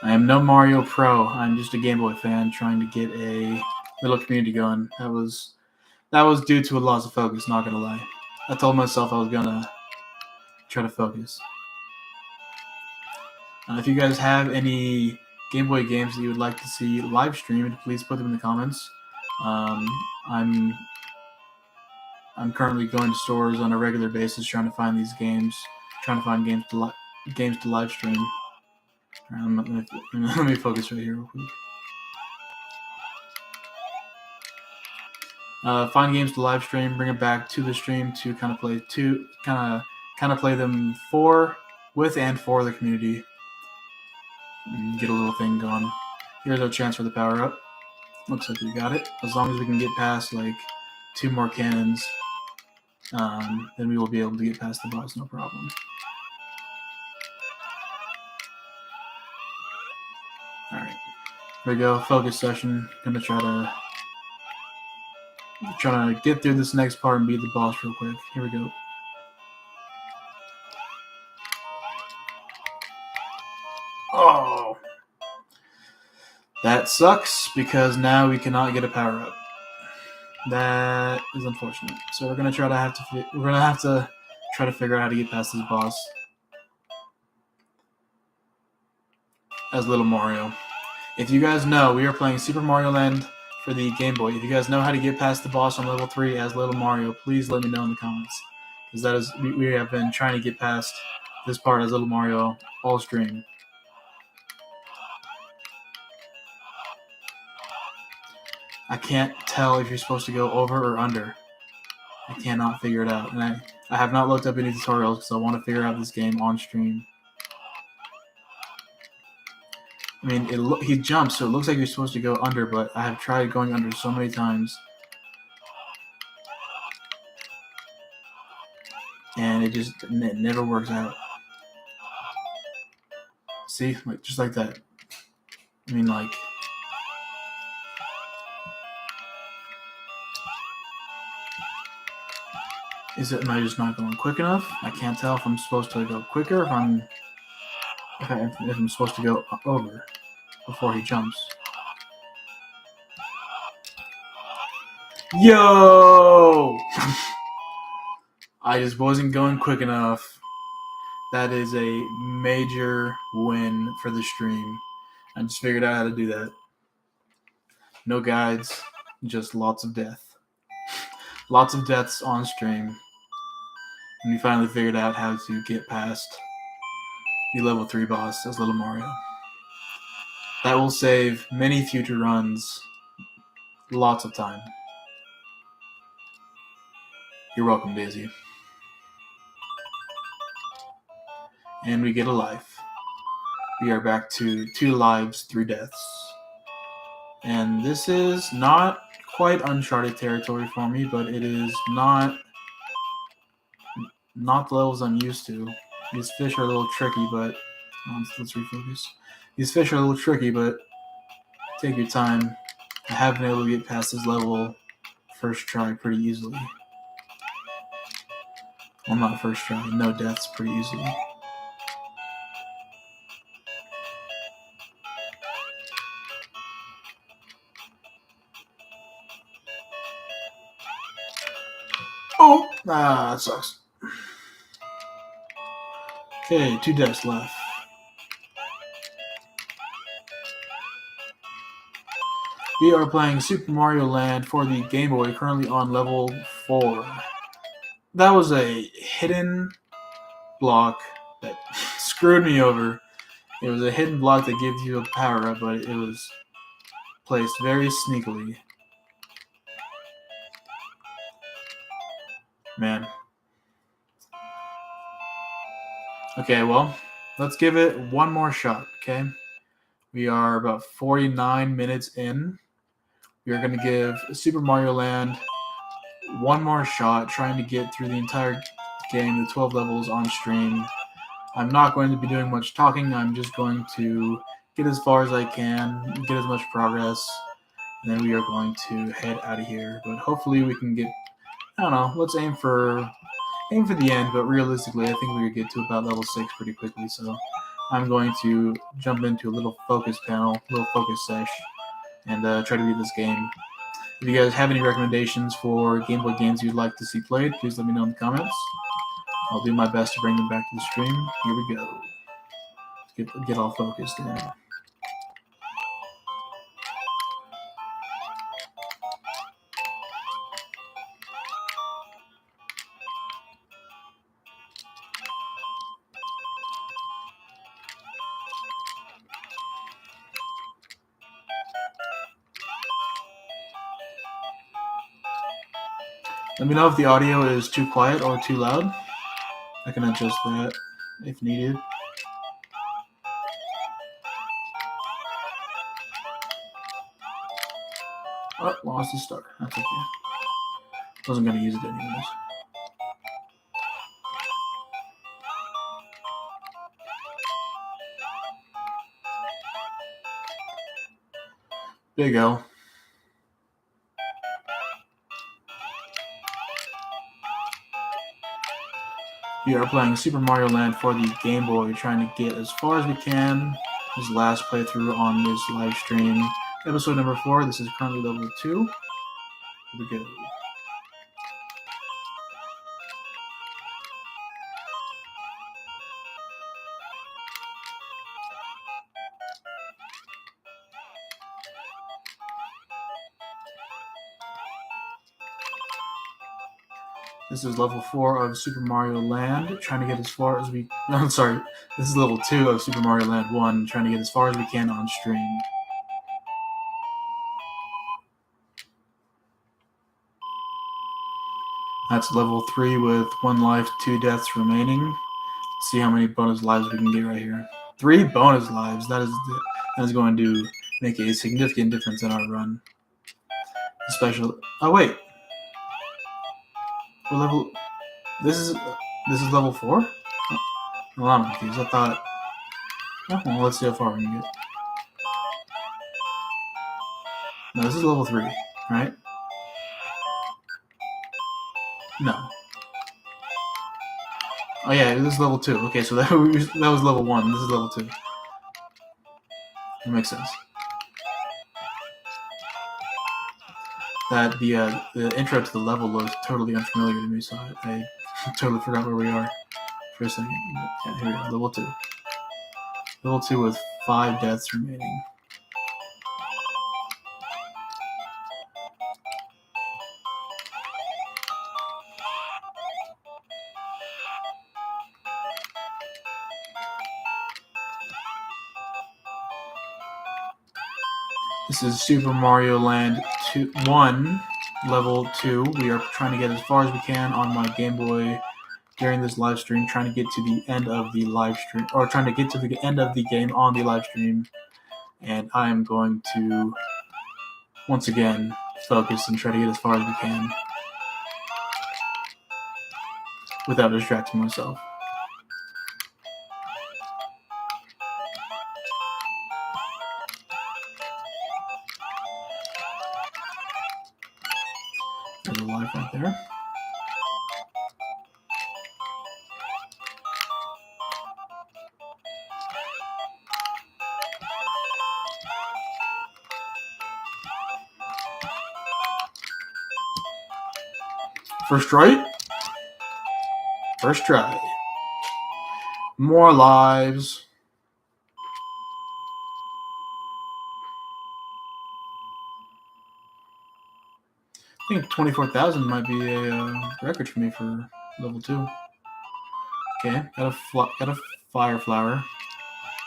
I am no Mario Pro. I'm just a Game Boy fan trying to get a little community going. That was due to a loss of focus, not gonna lie. I told myself I was gonna try to focus. If you guys have any Game Boy games that you would like to see live streamed, please put them in the comments. I'm currently going to stores on a regular basis trying to find these games, trying to find games to live stream. Let me focus right here real quick. Find games to live stream, bring it back to the stream to kind of play them with and for the community. And get a little thing going. Here's our chance for the power up. Looks like we got it. As long as we can get past like 2 more cannons, then we will be able to get past the boss, no problem. All right, here we go. Focus session. Gonna try to get through this next part and beat the boss real quick. Here we go. Oh, that sucks because now we cannot get a power up. That is unfortunate. So we're gonna have to try to figure out how to get past this boss as Little Mario. If you guys know, we are playing Super Mario Land for the Game Boy. If you guys know how to get past the boss on level 3 as Little Mario, please let me know in the comments. Because we have been trying to get past this part as Little Mario all stream. I can't tell if you're supposed to go over or under. I cannot figure it out. And I have not looked up any tutorials because I want to figure out this game on stream. I mean, he jumps, so it looks like you're supposed to go under, but I have tried going under so many times. And it never works out. See? Just like that. I mean, like... Am I just not going quick enough? I can't tell if I'm supposed to go quicker, if I'm supposed to go over before he jumps. Yo! I just wasn't going quick enough. That is a major win for the stream. I just figured out how to do that. No guides, just lots of death. Lots of deaths on stream. And we finally figured out how to get past the level 3 boss as Little Mario. That will save many future runs lots of time. You're welcome, Daisy. And we get a life. We are back to 2 lives, 3 deaths. And this is not quite uncharted territory for me, but it is not the levels I'm used to. These fish are a little tricky, but... let's refocus. These fish are a little tricky, but take your time. I have been able to get past this level first try pretty easily. Well, not first try. No deaths pretty easily. Oh! That sucks. Okay, 2 deaths left. We are playing Super Mario Land for the Game Boy, currently on level 4. That was a hidden block that screwed me over. It was a hidden block that gives you a power-up, but it was placed very sneakily. Man. Okay, well, let's give it one more shot, okay? We are about 49 minutes in. We are going to give Super Mario Land one more shot, trying to get through the entire game, the 12 levels on stream. I'm not going to be doing much talking. I'm just going to get as far as I can, get as much progress, and then we are going to head out of here. But hopefully we can get, I don't know, let's aim for the end, but realistically I think we could get to about level 6 pretty quickly, so I'm going to jump into a little focus panel, a little focus sesh, and try to beat this game. If you guys have any recommendations for Game Boy games you'd like to see played, please let me know in the comments. I'll do my best to bring them back to the stream. Here we go. Get all focused in. Let me know if the audio is too quiet or too loud. I can adjust that if needed. Oh, lost the star. That's okay. Wasn't going to use it anyways. Big L. We are playing Super Mario Land for the Game Boy, trying to get as far as we can. This last playthrough on this live stream. Episode number 4. This is currently level 2. Here we go. This is level 4 of Super Mario Land, trying to get as far as we... No, I'm sorry. This is level 2 of Super Mario Land 1, trying to get as far as we can on stream. That's level 3 with 1 life, 2 deaths remaining. Let's see how many bonus lives we can get right here. 3 bonus lives. That is going to make a significant difference in our run. Especially... Oh, wait. What level... This is level 4? Oh, well, I'm confused. I thought... Oh, well, let's see how far we can get. No, this is level 3, right? No. Oh yeah, this is level 2. Okay, so that was level 1. This is level 2. That makes sense. That the intro to the level looks totally unfamiliar to me, so I totally forgot where we are for a second. Yeah, here we go, level 2. Level 2 with 5 deaths remaining. This is Super Mario Land 1, level 2. We are trying to get as far as we can on my Game Boy during this live stream, trying to get to the end of the live stream, or trying to get to the end of the game on the live stream. And I am going to, once again, focus and try to get as far as we can without distracting myself. There's a life right there. First try. First try. More lives. I think 24,000 might be a record for me for level 2. Okay, got a fire flower.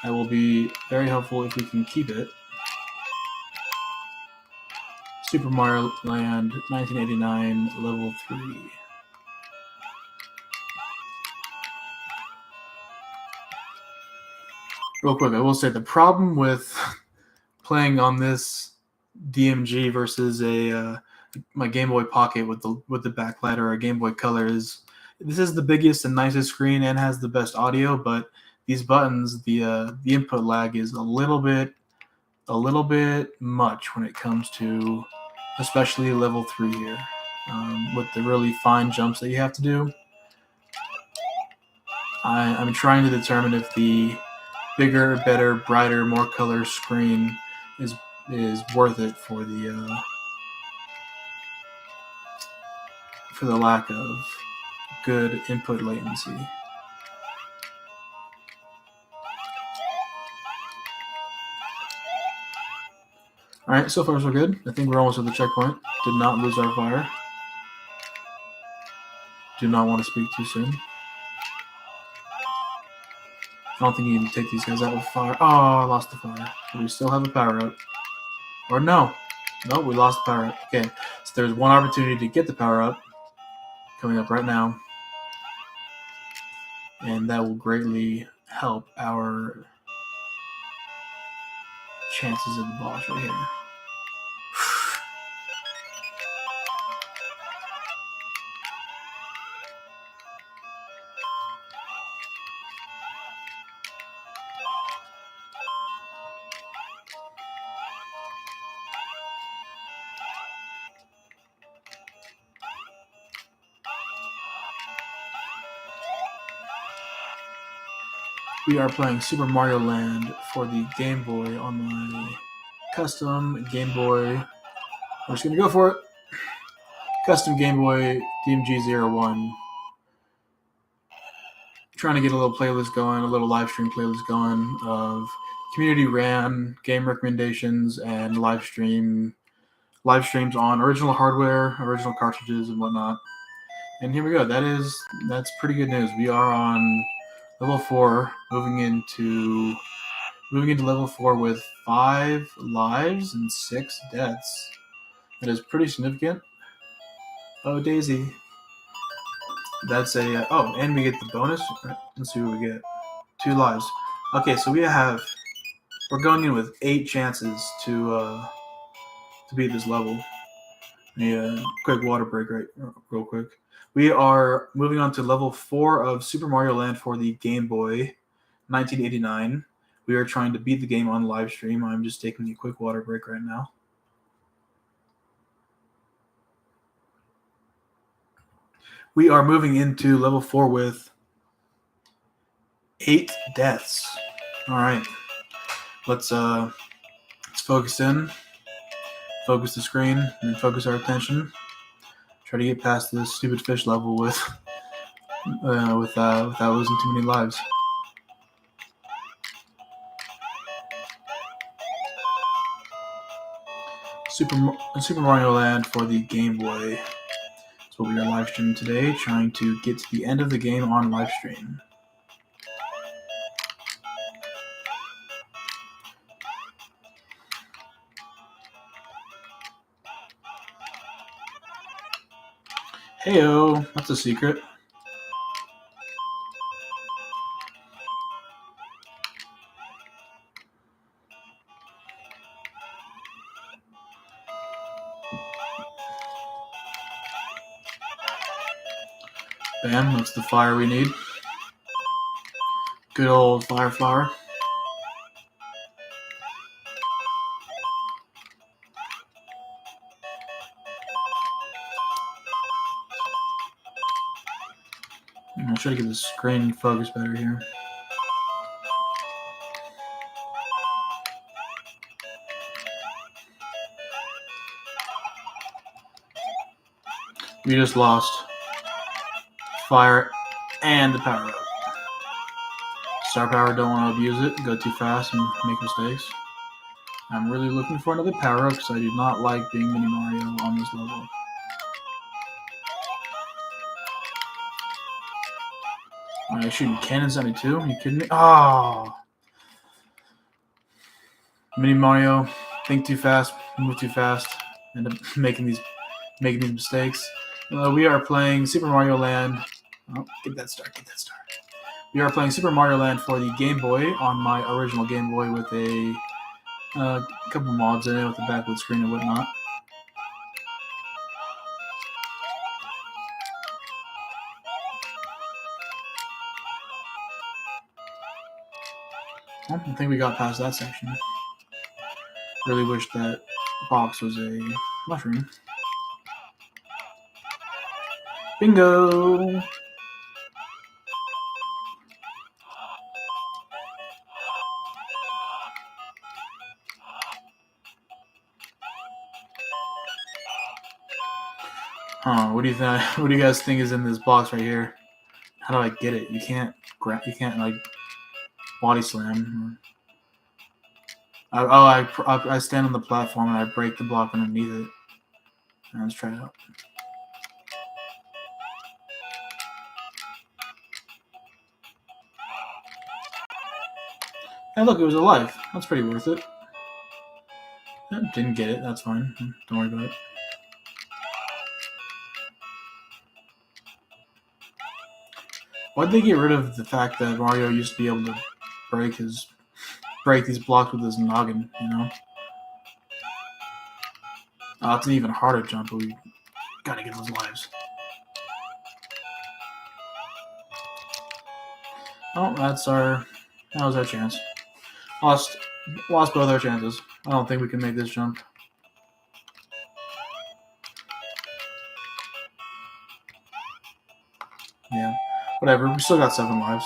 That will be very helpful if we can keep it. Super Mario Land 1989, level 3. Real quick, I will say the problem with playing on this DMG versus my Game Boy Pocket with the backlight or a Game Boy Color is this is the biggest and nicest screen and has the best audio, but these buttons, the input lag is a little bit much when it comes to especially level 3 here, with the really fine jumps that you have to do. I'm trying to determine if the bigger, better, brighter, more color screen is worth it for the lack of good input latency. Alright, so far so good. I think we're almost at the checkpoint. Did not lose our fire. Do not want to speak too soon. I don't think you can take these guys out with fire. Oh, I lost the fire. But we still have a power up. Or no. No, we lost the power up. Okay, so there's one opportunity to get the power up. coming up right now, and that will greatly help our chances of the boss right here. We are playing Super Mario Land for the Game Boy on my custom Game Boy. We're just going to go for it. Custom Game Boy DMG01. Trying to get a little playlist going, a little live stream playlist going of community ran game recommendations and live streams on original hardware, original cartridges, and whatnot. And here we go. That's pretty good news. We are on level 4, moving into level 4 with 5 lives and 6 deaths. That is pretty significant. Oh, Daisy. That's a and we get the bonus. Let's see what we get. 2 lives. Okay, so we're going in with 8 chances to beat this level. Yeah, quick water break, real quick. We are moving on to level 4 of Super Mario Land for the Game Boy, 1989. We are trying to beat the game on live stream. I'm just taking a quick water break right now. We are moving into level 4 with 8 deaths. All right, let's focus in, focus the screen, and focus our attention. Try to get past this stupid fish level without losing too many lives. Super Mario Land for the Game Boy. That's what we are live streaming today, trying to get to the end of the game on live stream. Heyo, that's a secret. Bam, that's the fire we need. Good old fire flower. I'll try to get the screen focused better here. We just lost fire and the power up. Star power, don't want to abuse it, go too fast and make mistakes. I'm really looking for another power up because I do not like being Mini Mario on this level. Am I shooting cannons at me too? Are you kidding me? Oh! Mini Mario, think too fast, move too fast, end up making these mistakes. We are playing Super Mario Land. Oh, get that star. We are playing Super Mario Land for the Game Boy on my original Game Boy with a couple mods in it with the backlit screen and whatnot. I don't think we got past that section. Really wish that box was a mushroom. Bingo! What do you think? What do you guys think is in this box right here? How do I get it? You can't like body slam. I stand on the platform and I break the block underneath it. Let's try it out. Hey, look, it was alive. That's pretty worth it. Didn't get it. That's fine. Don't worry about it. Why'd they get rid of the fact that Mario used to be able to break these blocks with his noggin, you know? Oh, it's an even harder jump, but we gotta get those lives. Oh, that was our chance. Lost both our chances. I don't think we can make this jump. Yeah, whatever. We still got 7 lives.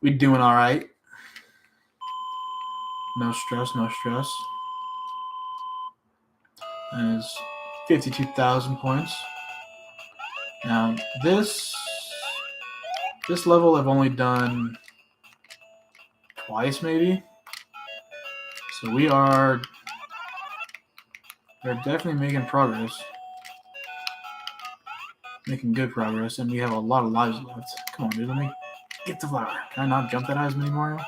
We doing all right. No stress, no stress. That is 52,000 points. Now this level I've only done twice, maybe. So we're definitely making progress. Making good progress, and we have a lot of lives left. Come on, dude, let me get the flower. Can I not jump that high as Mini Mario?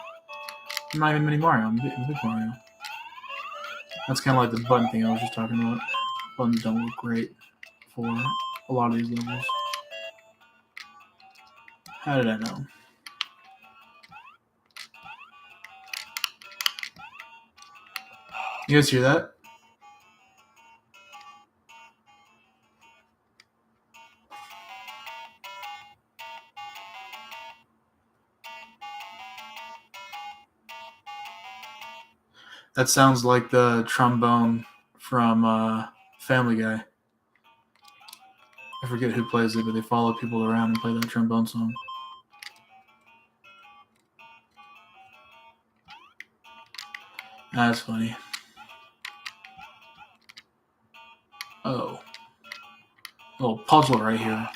I'm not even Mini Mario, I'm Big Mario. That's kind of like the button thing I was just talking about. Buttons don't look great for a lot of these levels. How did I know? You guys hear that? That sounds like the trombone from Family Guy. I forget who plays it, but they follow people around and play that trombone song. That's funny. Oh. Little puzzle right here.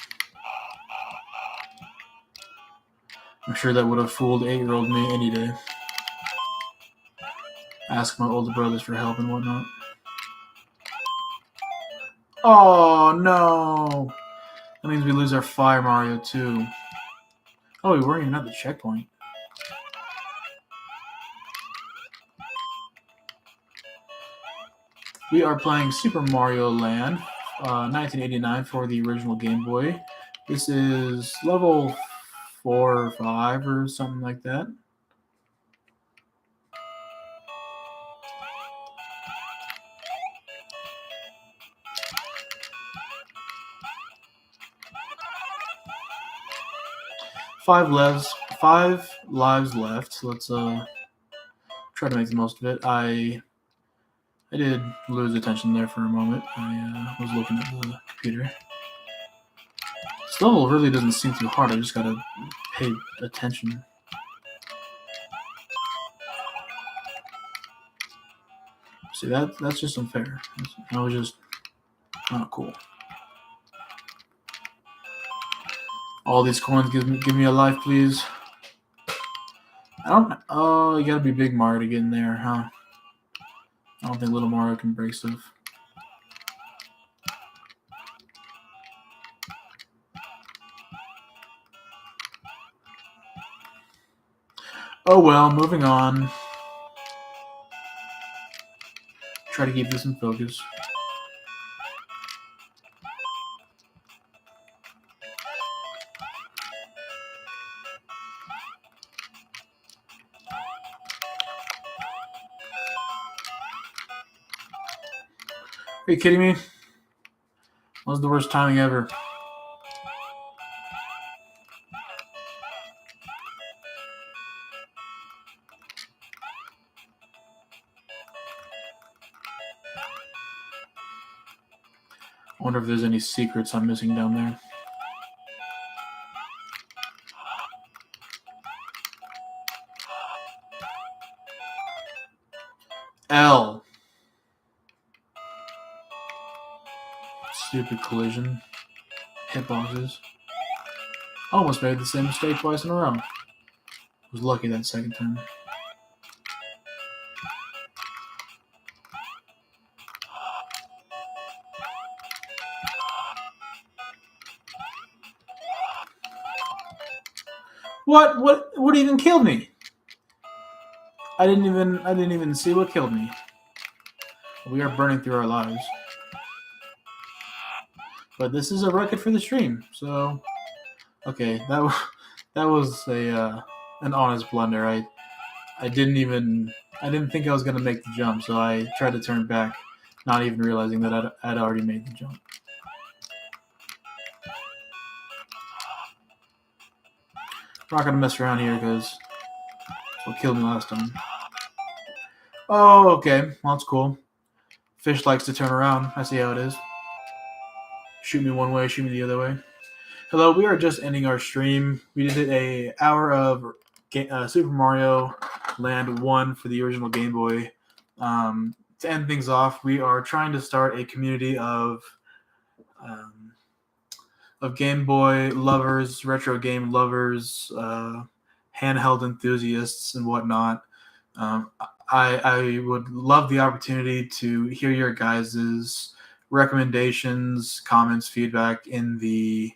I'm sure that would have fooled 8-year-old me any day. Ask my older brothers for help and whatnot. Oh, no. That means we lose our Fire Mario, too. Oh, we weren't even at the checkpoint. We are playing Super Mario Land, 1989 for the original Game Boy. This is level 4 or 5 or something like that. Five lives left. Let's try to make the most of it. I did lose attention there for a moment. I was looking at the computer. This level really doesn't seem too hard. I just gotta pay attention. See, that's just unfair. That was just not cool. All these coins give me a life, please. I don't. Oh, you gotta be Big Mario to get in there, huh? I don't think Little Mario can break stuff. Oh well, moving on. Try to keep this in focus. Are you kidding me? That was the worst timing ever. I wonder if there's any secrets I'm missing down there. L. Stupid collision. Hitboxes. Almost made the same mistake twice in a row. Was lucky that second time. What even killed me? I didn't even see what killed me. We are burning through our lives. But this is a record for the stream, so okay, that That was a an honest blunder. I didn't think I was gonna make the jump, so I tried to turn back, not even realizing that I'd already made the jump. I'm not gonna mess around here because that's what killed me last time. Oh, okay. Well, that's cool. Fish likes to turn around. I see how it is. Shoot me one way, shoot me the other way. Hello, we are just ending our stream. We did a hour of Super Mario Land 1 for the original Game Boy. To end things off, we are trying to start a community um, of Game Boy lovers, retro game lovers, handheld enthusiasts, and whatnot. Um, I would love the opportunity to hear your guys' recommendations, comments, feedback in the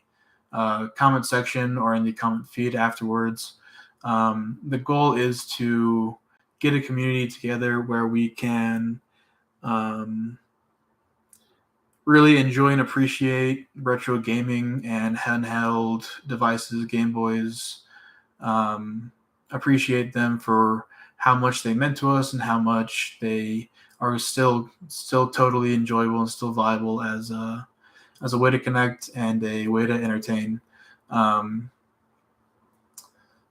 comment section or in the comment feed afterwards. The goal is to get a community together where we can um, really enjoy and appreciate retro gaming and handheld devices, Game Boys. Um, Appreciate them for how much they meant to us and how much they are still totally enjoyable and still viable as a way to connect and a way to entertain. Um,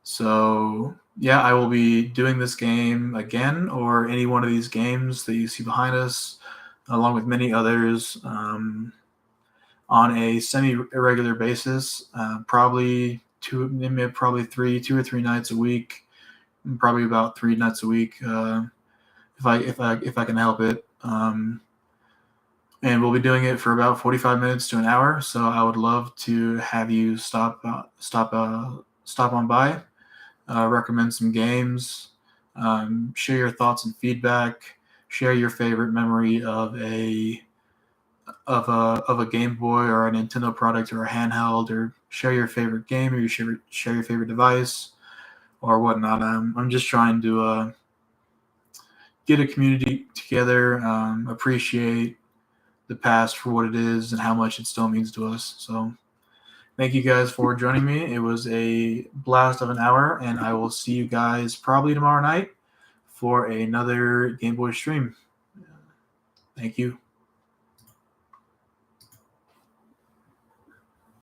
so yeah, I will be doing this game again, or any one of these games that you see behind us, along with many others, on a semi-irregular basis. Probably two or three nights a week, probably about 3 nights a week, if I can help it. And we'll be doing it for about 45 minutes to an hour. So I would love to have you stop on by, recommend some games, share your thoughts and feedback, share your favorite memory of a Game Boy or a Nintendo product or a handheld, or share your favorite game, or share your favorite device or whatnot. I'm just trying to get a community together, appreciate the past for what it is and how much it still means to us. So thank you guys for joining me. It was a blast of an hour, and I will see you guys probably tomorrow night for another Game Boy stream. Thank you.